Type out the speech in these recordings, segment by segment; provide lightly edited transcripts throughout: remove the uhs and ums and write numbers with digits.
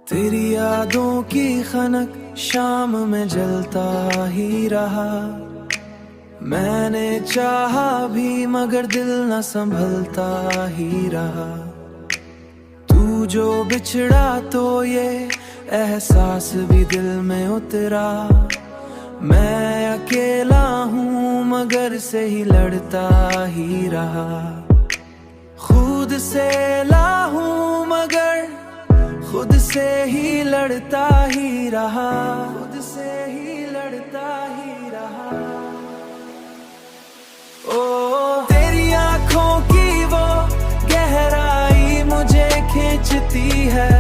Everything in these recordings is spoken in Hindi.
तेरी यादों की खनक शाम में जलता ही रहा। मैंने चाहा भी मगर दिल न संभलता ही रहा। तू जो बिछड़ा तो ये एहसास भी दिल में उतरा। मैं अकेला हूँ मगर से ही लड़ता ही रहा। खुद से ला हूँ मगर खुद से ही लड़ता ही रहा। खुद से ही लड़ता ही रहा। ओ तेरी आंखों की वो गहराई मुझे खींचती है।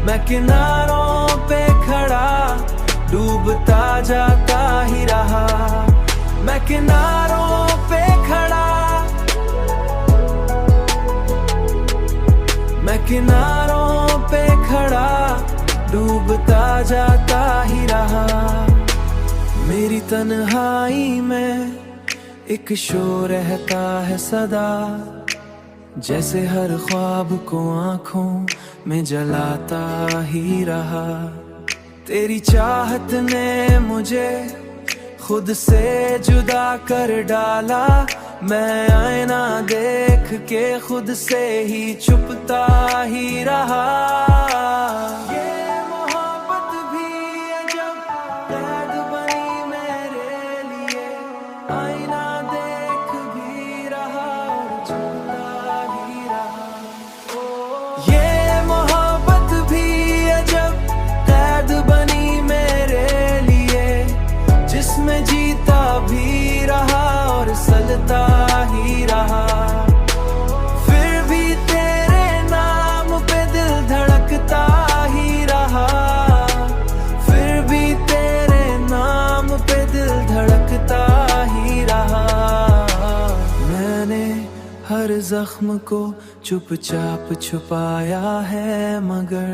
मैं किनारों पे खड़ा डूबता जाता ही रहा। मैं किनारों पे खड़ा, मैं किनारों पे खड़ा डूबता जाता ही रहा। मेरी तन्हाई में एक शोर रहता है सदा, जैसे हर ख्वाब को आंखों में जलाता ही रहा। तेरी चाहत ने मुझे खुद से जुदा कर डाला। मैं आईना देख के खुद से ही छुपता ही रहा। ये मोहब्बत भी अजब कैद बनी मेरे लिए। आईना देख भी रहा और छुपता ही रहा। ओ ये मोहब्बत भी अजब कैद बनी मेरे लिए, जिसमें जीता भी रहा और सलता ही रहा। फिर भी तेरे नाम पे दिल धड़कता ही रहा। फिर भी तेरे नाम पे दिल धड़कता ही रहा। मैंने हर जख्म को चुपचाप छुपाया है मगर